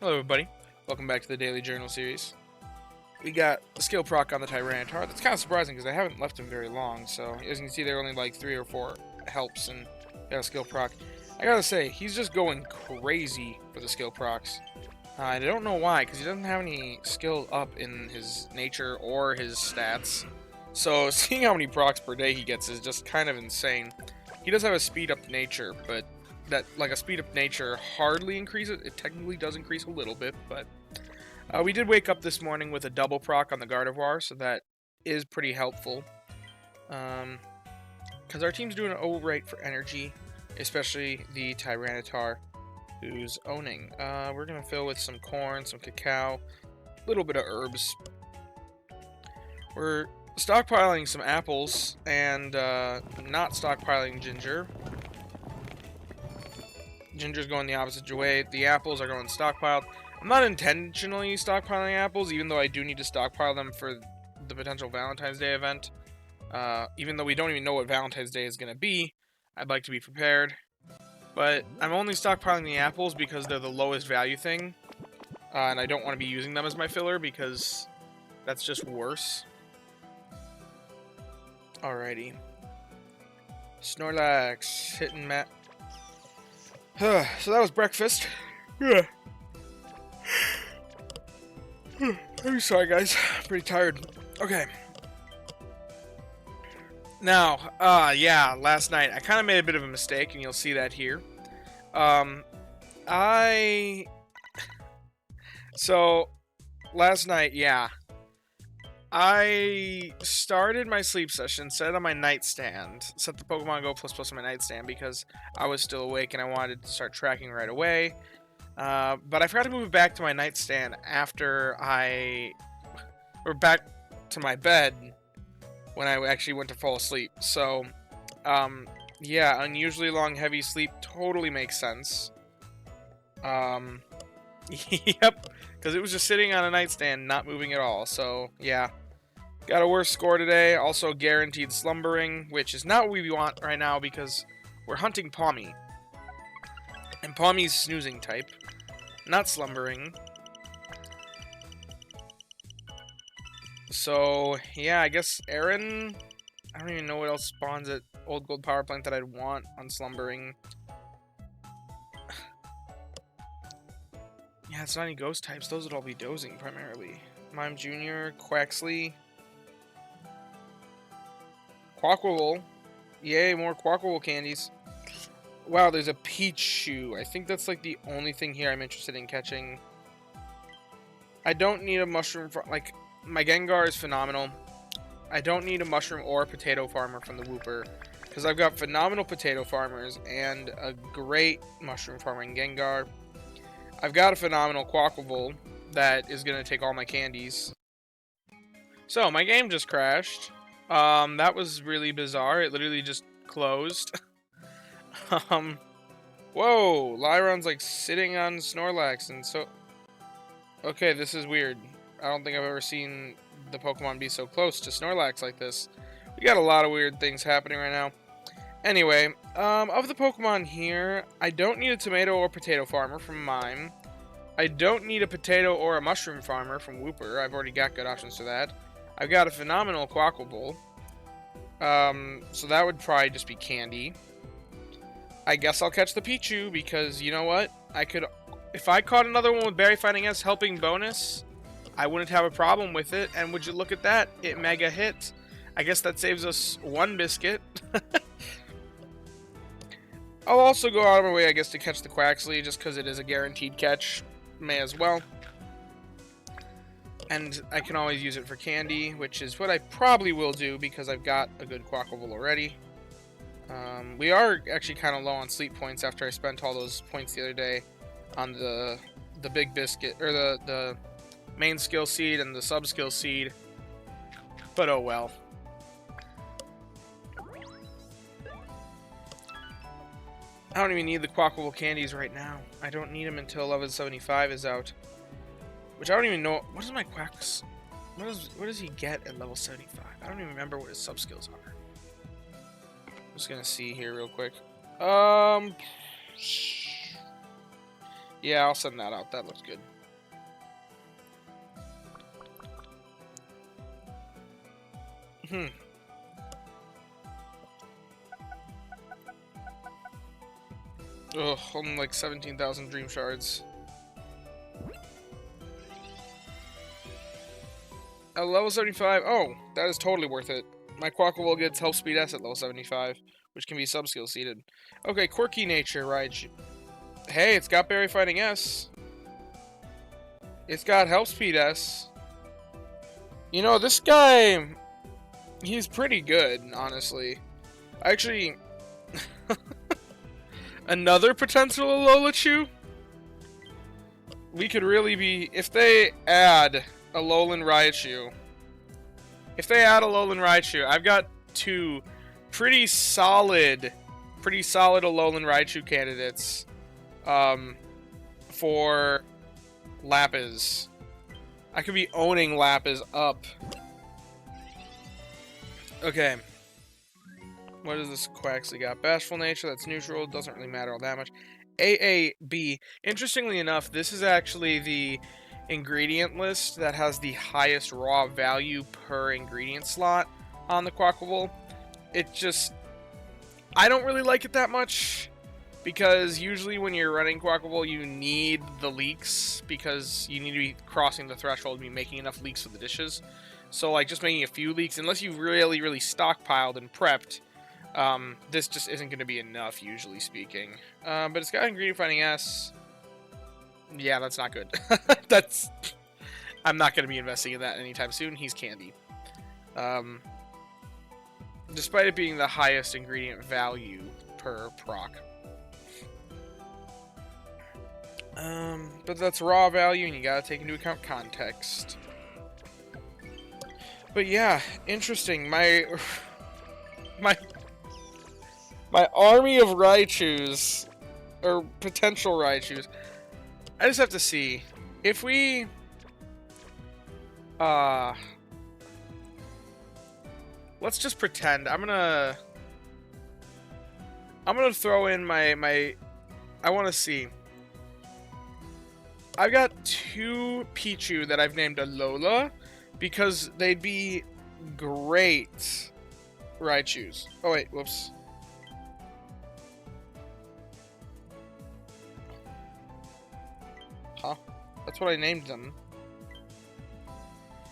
Hello everybody, welcome back to the Daily Journal series. We got a skill proc on the Tyranitar. That's kind of surprising because I haven't left him very long, so as you can see there are only like 3 or 4 helps and got a skill proc. I gotta say, he's just going crazy for the skill procs. I don't know why, because he doesn't have any skill up in his nature or his stats. So seeing how many procs per day he gets is just kind of insane. He does have a speed up nature, but that like a speed up nature hardly increases. It technically does increase a little bit, but we did wake up this morning with a double proc on the Gardevoir, so that is pretty helpful. Because our team's doing an alright for energy, especially the Tyranitar, who's owning. We're gonna fill with some corn, some cacao, a little bit of herbs. We're stockpiling some apples and not stockpiling ginger. Ginger's going the opposite way. The apples are going stockpiled. I'm not intentionally stockpiling apples, even though I do need to stockpile them for the potential Valentine's Day event. Even though we don't even know what Valentine's Day is going to be, I'd like to be prepared. But I'm only stockpiling the apples because they're the lowest value thing. And I don't want to be using them as my filler because that's just worse. Alrighty. Snorlax, hitting Matt. So that was breakfast. I'm sorry, guys. I'm pretty tired. Okay. Now, yeah, last night I kind of made a bit of a mistake, and you'll see that here. So, last night, yeah. I started my sleep session, set it on my nightstand, set the Pokemon Go Plus on my nightstand because I was still awake and I wanted to start tracking right away. But I forgot to move it back to my nightstand after or back to my bed when I actually went to fall asleep. So, yeah, unusually long, heavy sleep totally makes sense. Yep, because it was just sitting on a nightstand, not moving at all. So, yeah. Got a worse score today, also guaranteed slumbering, which is not what we want right now because we're hunting Pawmi. And Pawmi's snoozing type, not slumbering. So, yeah, I guess Aaron, I don't even know what else spawns at Old Gold Power Plant that I'd want on slumbering. Yeah, it's not any ghost types, those would all be dozing primarily. Mime Jr., Quaxley. Quaquaval. Yay, more Quaquaval candies. Wow, there's a Pichu. I think that's like the only thing here I'm interested in catching. I don't need a mushroom like my Gengar is phenomenal. I don't need a mushroom or a potato farmer from the Wooper because I've got phenomenal potato farmers and a great mushroom farmer in Gengar. I've got a phenomenal Quaquaval that is going to take all my candies. So, my game just crashed. That was really bizarre. It literally just closed. Whoa, Lyron's like sitting on Snorlax and so... Okay, this is weird. I don't think I've ever seen the Pokemon be so close to Snorlax like this. We got a lot of weird things happening right now. Anyway, of the Pokemon here, I don't need a tomato or potato farmer from Mime. I don't need a potato or a mushroom farmer from Wooper. I've already got good options for that. I've got a phenomenal Quaquaval. So that would probably just be candy. I guess I'll catch the Pichu because, you know what? If I caught another one with Berry Fighting S helping bonus, I wouldn't have a problem with it. And would you look at that? It mega hit. I guess that saves us one biscuit. I'll also go out of my way, I guess, to catch the Quaxley just because it is a guaranteed catch. May as well. And I can always use it for candy, which is what I probably will do because I've got a good Quaquaval already. We are actually kind of low on sleep points after I spent all those points the other day on the big biscuit, or the main skill seed and the sub skill seed. But oh well. I don't even need the Quaquaval candies right now. I don't need them until level 75 is out. Which I don't even know. What is my Quax? What does he get at level 75? I don't even remember what his sub skills are. I'm just gonna see here real quick. Yeah, I'll send that out. That looks good. Ugh, only like 17,000 dream shards. At level 75, oh, that is totally worth it. My Quackable gets Health Speed S at level 75, which can be sub-skill seeded. Okay, Quirky Nature, right? Hey, it's got Berry Fighting S. It's got Health Speed S. You know, this guy, he's pretty good, honestly. Actually, another potential Alola-Chew? We could really be, if they add Alolan Raichu. If they add Alolan Raichu, I've got two pretty solid Alolan Raichu candidates for Lapis. I could be owning Lapis up. Okay. What is this Quaxley got? Bashful Nature, that's neutral, doesn't really matter all that much. AAB. Interestingly enough, this is actually the ingredient list that has the highest raw value per ingredient slot on the Quackable. It just... I don't really like it that much, because usually when you're running Quackable, you need the leaks, because you need to be crossing the threshold and be making enough leaks for the dishes. So, like, just making a few leaks, unless you've really, really stockpiled and prepped, this just isn't going to be enough, usually speaking. But it's got Ingredient Finding S. Yeah, that's not good. That's... I'm not going to be investing in that anytime soon. He's candy. Despite it being the highest ingredient value per proc. But that's raw value, and you gotta take into account context. But yeah, interesting. My army of Raichus, or potential Raichus. I just have to see if we let's just pretend. I'm gonna throw in my I want to see. I've got two Pichu that I've named Alola because they'd be great Raichus. Oh wait, whoops. Huh? That's what I named them.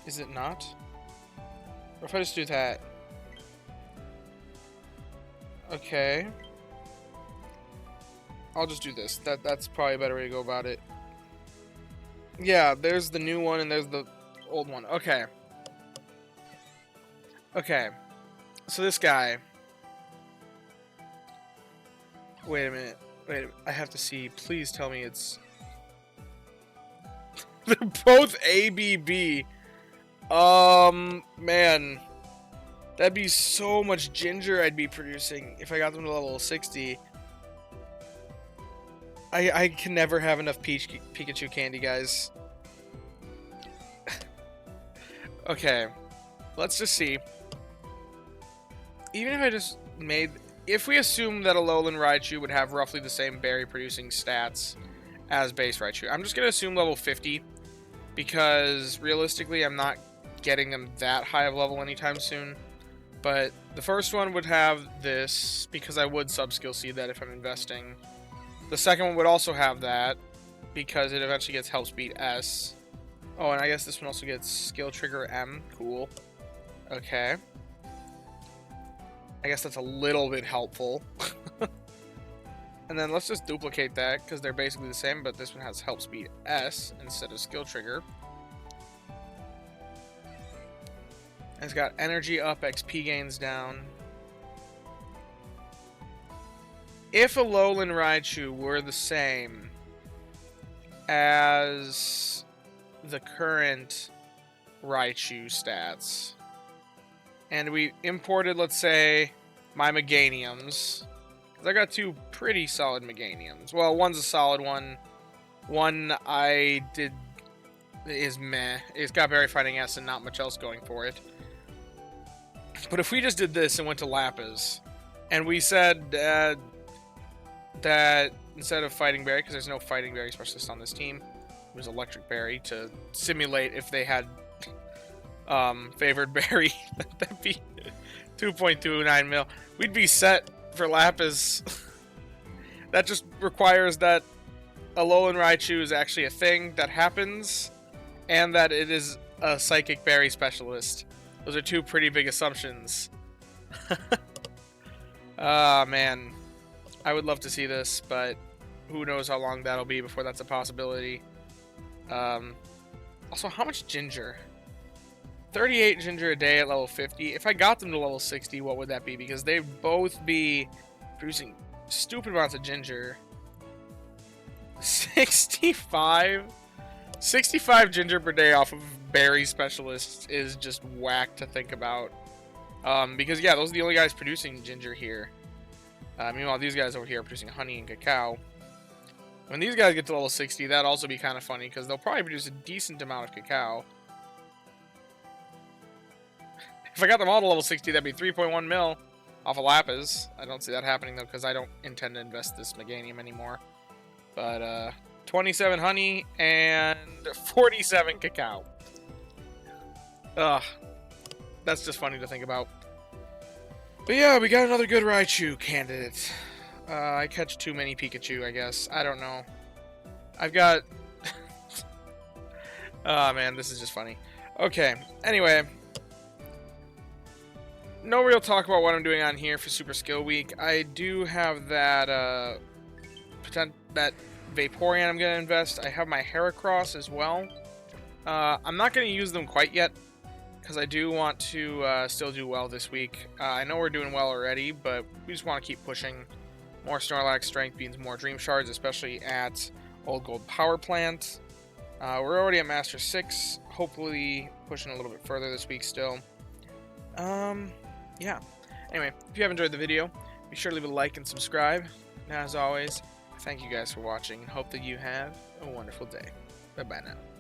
Is it not? Or if I just do that? Okay. I'll just do this. That's probably a better way to go about it. Yeah, there's the new one and there's the old one. Okay. Okay. So this guy. Wait a minute. Wait a minute. I have to see. Please tell me it's... They're both ABB. Man. That'd be so much ginger I'd be producing if I got them to level 60. I can never have enough Pikachu candy, guys. Okay. Let's just see. Even if I just made... If we assume that Alolan Raichu would have roughly the same berry-producing stats as base Raichu, I'm just going to assume level 50. Because, realistically, I'm not getting them that high of level anytime soon. But the first one would have this, because I would sub-skill seed that if I'm investing. The second one would also have that, because it eventually gets Health Speed S. Oh, and I guess this one also gets Skill Trigger M. Cool. Okay. I guess that's a little bit helpful. And then let's just duplicate that, because they're basically the same, but this one has Health Speed S instead of Skill Trigger. And it's got Energy up, XP gains down. If Alolan Raichu were the same as the current Raichu stats, and we imported, let's say, my Meganiums, because I got two pretty solid Meganiums. Well, one's a solid one. One I did is meh. It's got Berry Fighting S and not much else going for it. But if we just did this and went to Lapis, and we said that instead of Fighting Berry, because there's no Fighting Berry specialist on this team. It was Electric Berry to simulate if they had favored berry. That'd be 2.29 mil. We'd be set for Lapis. That just requires that Alolan Raichu is actually a thing that happens, and that it is a Psychic Berry specialist. Those are two pretty big assumptions. Ah, man. I would love to see this, but who knows how long that'll be before that's a possibility. Also, how much ginger? 38 ginger a day at level 50. If I got them to level 60, what would that be? Because they'd both be producing stupid amounts of ginger. 65? 65 ginger per day off of berry specialists is just whack to think about. Because, yeah, those are the only guys producing ginger here. Meanwhile, these guys over here are producing honey and cacao. When these guys get to level 60, that'd also be kind of funny, because they'll probably produce a decent amount of cacao. If I got them all to level 60, that'd be 3.1 mil off of Lapis. I don't see that happening, though, because I don't intend to invest this Meganium anymore. But, 27 honey and 47 cacao. Ugh. That's just funny to think about. But yeah, we got another good Raichu candidate. I catch too many Pikachu, I guess. I don't know. I've got... Oh, man, this is just funny. Okay, anyway. No real talk about what I'm doing on here for Super Skill Week. I do have that, that Vaporeon I'm going to invest. I have my Heracross as well. I'm not going to use them quite yet, because I do want to still do well this week. I know we're doing well already, but we just want to keep pushing. More Snorlax Strength means more Dream Shards, especially at Old Gold Power Plant. We're already at Master 6, hopefully pushing a little bit further this week still. Yeah. Anyway, if you have enjoyed the video, be sure to leave a like and subscribe. And as always, thank you guys for watching, and hope that you have a wonderful day. Bye-bye now.